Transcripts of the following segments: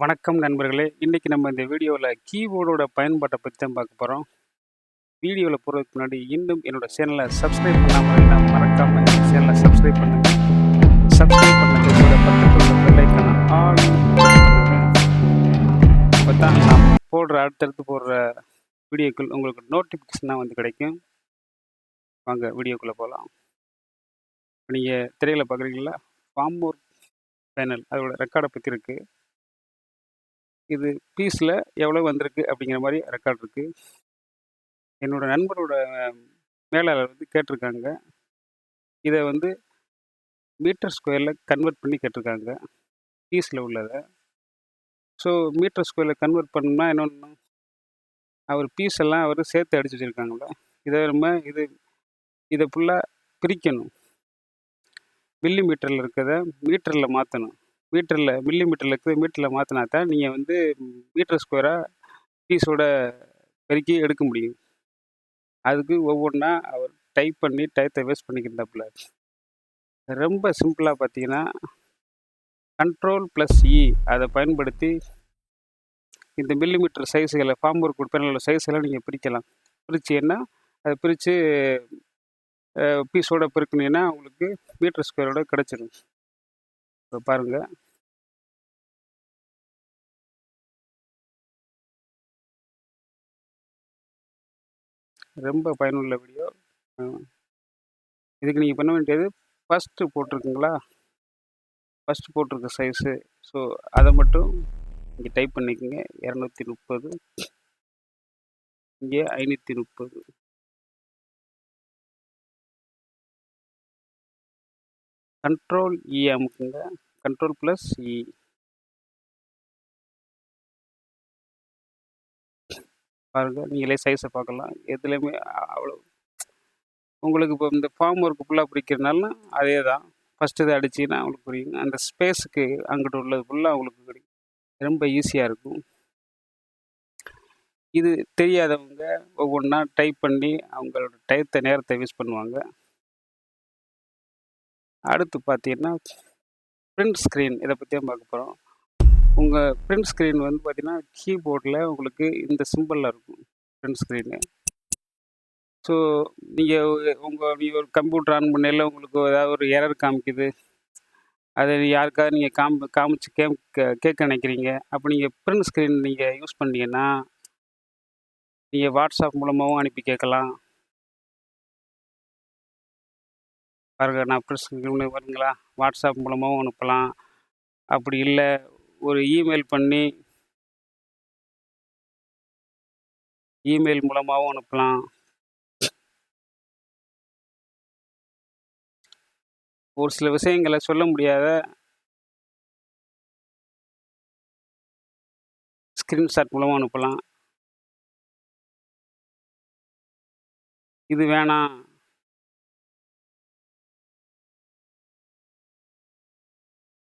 வணக்கம் நண்பர்களே. இன்னைக்கு நம்ம இந்த வீடியோவில் கீபோர்டோட பயன்பாட்டை பற்றி தான் பார்க்க போகிறோம். வீடியோவில் போகிறதுக்கு முன்னாடி இன்னும் என்னோட சேனலை சப்ஸ்கிரைப் பண்ணாமல் இருந்தால் மறக்காமல் என் சேனலை சப்ஸ்கிரைப் பண்ணுங்கள். சப்ஸ்கிரைப் பண்ணது கூட பக்கத்தில் உள்ள பெல் ஐக்கான ஆல் அப்போ தான் நான் அடுத்தடுத்து போடுற வீடியோக்கள் உங்களுக்கு நோட்டிஃபிகேஷனாக வந்து கிடைக்கும். வாங்க வீடியோக்குள்ளே போகலாம். நீங்கள் திரையில் பார்க்குறீங்களா, ஃபார்ம் பேனல் அதோட ரெக்கார்டை பற்றி இருக்குது. இது பீஸில் எவ்வளோ வந்திருக்கு அப்படிங்கிற மாதிரி ரெக்கார்ட் இருக்குது. என்னோடய நண்பரோட மேலாளர் வந்து கேட்டிருக்காங்க. இதை வந்து மீட்டர் ஸ்கொயரில் கன்வெர்ட் பண்ணி கேட்டிருக்காங்க, பீஸில் உள்ளதை. ஸோ மீட்டர் ஸ்கொயரில் கன்வெர்ட் பண்ணணும்னா என்னென்னா, அவர் பீஸ் எல்லாம் அவர் சேர்த்து அடித்து வச்சுருக்காங்கள, இதை நம்ம இதை ஃபுல்லாக பிரிக்கணும். மில்லி மீட்டரில் இருக்கிறத மீட்டரில் மாற்றணும். மில்லி மீட்டரில் இருக்கிறத மீட்டரில் மாற்றினா தான் நீங்கள் வந்து மீட்டர் ஸ்கொயராக பீஸோட பெருக்கி எடுக்க முடியும். அதுக்கு ஒவ்வொன்றா அவர் டைப் பண்ணி டயத்தை வேஸ்ட் பண்ணிக்கிட்டாப்புல. ரொம்ப சிம்பிளாக பார்த்தீங்கன்னா, Ctrl+E அதை பயன்படுத்தி இந்த மில்லிமீட்டர் சைஸுகளை ஃபார்ம் ஒர்க் கொடுப்பேன் சைஸெல்லாம் நீங்கள் பிரிக்கலாம். பிரிச்சிங்கன்னா அதை பிரித்து பீஸோட பெருக்குனீங்கன்னா உங்களுக்கு மீட்டர் ஸ்கொயரோட கிடச்சிடும். இப்போ பாருங்கள், ரொம்ப பயனுள்ள வீடியோ. இதுக்கு நீங்கள் பண்ண வேண்டியது, ஃபஸ்ட்டு போட்டிருக்குங்களா, ஃபஸ்ட்டு போட்டிருக்க சைஸு. ஸோ அதை மட்டும் இங்கே டைப் பண்ணிக்கோங்க. 230, இங்கே 530. Ctrl+E அமுக்குங்க. Ctrl+E. பாருங்கள், நீங்களே சைஸை பார்க்கலாம். எதுலேயுமே அவ்வளோ உங்களுக்கு இப்போ இந்த ஃபார்ம் ஒர்க்கு ஃபுல்லாக பிடிக்கிறதுனால அதே தான். ஃபஸ்ட்டு இதை அடிச்சிங்கன்னா அவங்களுக்கு புரியுங்க. அந்த ஸ்பேஸுக்கு அங்கிட்டு உள்ளது ஃபுல்லாக அவங்களுக்கு கிடைக்கும். ரொம்ப ஈஸியாக இருக்கும். இது தெரியாதவங்க ஒவ்வொன்றா டைப் பண்ணி அவங்களோட நேரத்தை வேஸ்ட் பண்ணுவாங்க. அடுத்து பார்த்தீங்கன்னா, பிரிண்ட் ஸ்க்ரீன், இதை பற்றி தான் பார்க்க போகிறோம். உங்கள் பிரிண்ட் ஸ்க்ரீன் வந்து பார்த்தீங்கன்னா, கீபோர்டில் உங்களுக்கு இந்த சிம்பிளில் இருக்கும் பிரிண்ட் ஸ்க்ரீனு. ஸோ நீங்கள் ஒரு கம்ப்யூட்டர் ஆன் பண்ணையில் உங்களுக்கு ஏதாவது ஒரு எரர் காமிக்குது, அதை யாருக்காவது நீங்கள் காமிச்சு கேட்க நினைக்கிறீங்க. அப்போ நீங்கள் பிரிண்ட் ஸ்க்ரீன் நீங்கள் யூஸ் பண்ணீங்கன்னா, நீங்கள் வாட்ஸ்அப் மூலமாகவும் அனுப்பி கேட்கலாம். பாருங்க, நான் பிரிண்ட் ஸ்க்ரீன் வருங்களா, வாட்ஸ்அப் மூலமாகவும் அனுப்பலாம். அப்படி இல்லை, ஒரு இமெயில் மூலமாகவும் அனுப்பலாம். ஒரு சில விஷயங்களை சொல்ல முடியாத ஸ்க்ரீன்ஷாட் மூலமாக அனுப்பலாம். இது வேணாம்,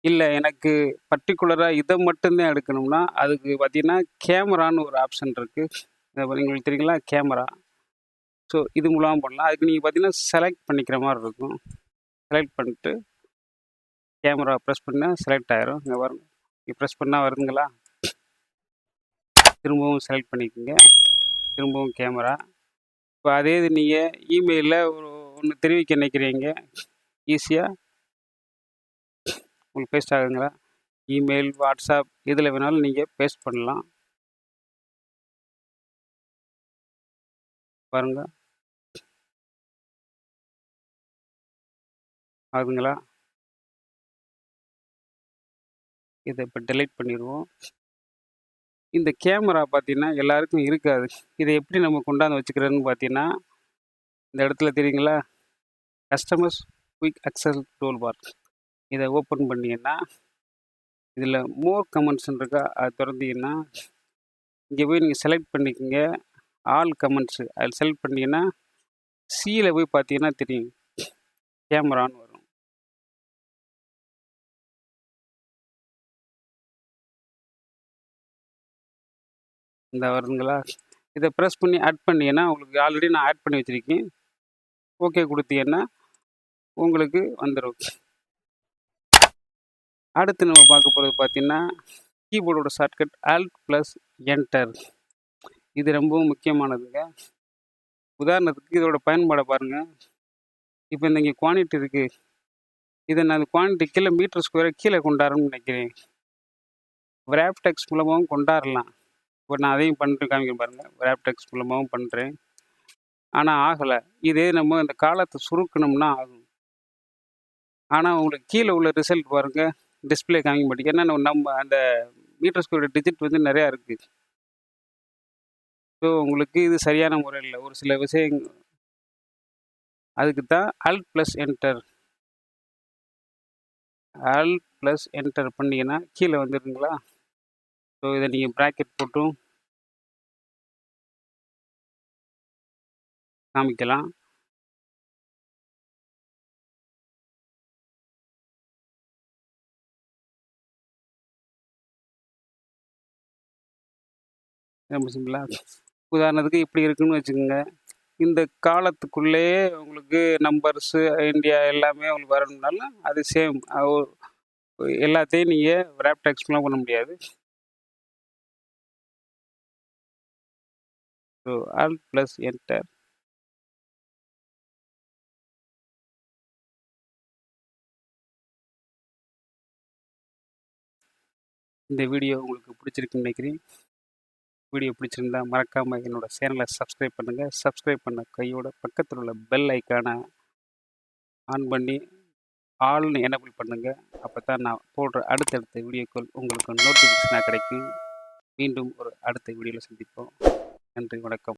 இல்லை எனக்கு பர்டிகுலராக இதை மட்டும்தான் எடுக்கணும்னா, அதுக்கு பார்த்தீங்கன்னா கேமரான்னு ஒரு ஆப்ஷன் இருக்குது. உங்களுக்கு தெரியுங்களா, கேமரா. ஸோ இது மூலமாக பண்ணலாம். அதுக்கு நீங்கள் பார்த்தீங்கன்னா செலக்ட் பண்ணிக்கிற மாதிரி இருக்கும். செலக்ட் பண்ணிட்டு கேமரா ப்ரெஸ் பண்ணால் செலக்ட் ஆகிரும். இங்கே வரும், நீங்கள் ப்ரெஸ் பண்ணால் வருதுங்களா. திரும்பவும் செலக்ட் பண்ணிக்கோங்க, திரும்பவும் கேமரா. இப்போ அதே இது நீங்கள் இமெயிலில் ஒன்று தெரிவிக்க நினைக்கிறீங்க, ஈஸியாக உங்களுக்கு பேஸ்ட் ஆகுதுங்களா. இமெயில், வாட்ஸ்அப் எதில் வேணாலும் நீங்கள் பேஸ்ட் பண்ணலாம். பாருங்கள், ஆகுதுங்களா. இதை இப்போ டெலீட் பண்ணிடுவோம். இந்த கேமரா பார்த்தீங்கன்னா எல்லாருக்கும் இருக்காது. இதை எப்படி நம்ம கொண்டாந்து வச்சுக்கிறதுன்னு பார்த்தீங்கன்னா, இந்த இடத்துல தெரியுங்களா, customers quick access tool bar. இதை ஓப்பன் பண்ணிங்கன்னா இதில் மோர் கமெண்ட்ஸ்ன்னு இருக்கா, அது திறந்தீங்கன்னா இங்கே போய் நீங்கள் செலக்ட் பண்ணிக்கோங்க, ஆல் கமெண்ட்ஸு. அதில் செலக்ட் பண்ணிங்கன்னா சியில் போய் பார்த்தீங்கன்னா தெரியும், கேமரான்னு வரும். இந்த வருதுங்களா. இதை ப்ரெஸ் பண்ணி ஆட் பண்ணிங்கன்னா உங்களுக்கு ஆல்ரெடி நான் ஆட் பண்ணி வச்சுருக்கேன். ஓகே கொடுத்தீங்கன்னா உங்களுக்கு வந்துடும். அடுத்து நம்ம பார்க்க போகிறது பார்த்தீங்கன்னா, கீபோர்டோட ஷார்ட்கட் ஆல்ட் ப்ளஸ் என்டர். இது ரொம்பவும் முக்கியமானதுங்க. உதாரணத்துக்கு இதோட பயன்பாடை பாருங்கள். இப்போ இந்த இங்கே குவான்டிட்டி இருக்குது, இதை நான் அந்த குவான்டிட்டி கீழே மீட்டர் ஸ்கொயரை கீழே கொண்டாடணும்னு நினைக்கிறேன். விராப் டெக்ஸ்ட் மூலமாகவும் கொண்டாடலாம். இப்போ நான் அதையும் பண்ணிட்டு காமிக்கிறேன் பாருங்கள். விராப் டெக்ஸ்ட் மூலமாகவும் பண்ணுறேன், ஆனால் ஆகலை. இதே நம்ம இந்த காலத்தை சுருக்கணும்னா ஆகும். ஆனால் உங்களுக்கு கீழே உள்ள ரிசல்ட் பாருங்கள், டிஸ்பிளே காமிக்க மாட்டேங்குது. ஏன்னா நம்ம அந்த மீட்டர் ஸ்கொயரோட டிஜிட் வந்து நிறையா இருக்குது. ஸோ உங்களுக்கு இது சரியான முறையில் ஒரு சில விஷயங்கள், அதுக்கு தான் alt plus enter. Alt plus enter பண்ணிங்கன்னா கீழே வந்துடுங்களா. ஸோ இதை நீங்கள் ப்ராக்கெட் போட்டும் காமிக்கலாம். ரொம்ப சிம்பிளாக உதாரணத்துக்கு இப்படி இருக்குன்னு வச்சுக்கோங்க. இந்த காலத்துக்குள்ளேயே உங்களுக்கு நம்பர்ஸு இந்தியா எல்லாமே உங்களுக்கு வரணும்னாலும் அது சேம். எல்லாத்தையும் நீங்கள் விராப் டெக்ஸ்ட்லாம் பண்ண முடியாது. So alt plus enter. இந்த வீடியோ உங்களுக்கு பிடிச்சிருக்குன்னு நினைக்கிறேன். வீடியோ பிடிச்சிருந்தா மறக்காமல் என்னோட சேனலை சப்ஸ்கிரைப் பண்ணுங்கள். சப்ஸ்கிரைப் பண்ண கையோட பக்கத்தில் உள்ள பெல் ஐக்கானை ஆன் பண்ணி ஆல்னு எனேபிள் பண்ணுங்கள். அப்போ தான் நான் போடுற அடுத்தடுத்த வீடியோக்கள் உங்களுக்கு நோட்டிஃபிகேஷனாக கிடைக்கும். மீண்டும் ஒரு அடுத்த வீடியோவில் சந்திப்போம். நன்றி, வணக்கம்.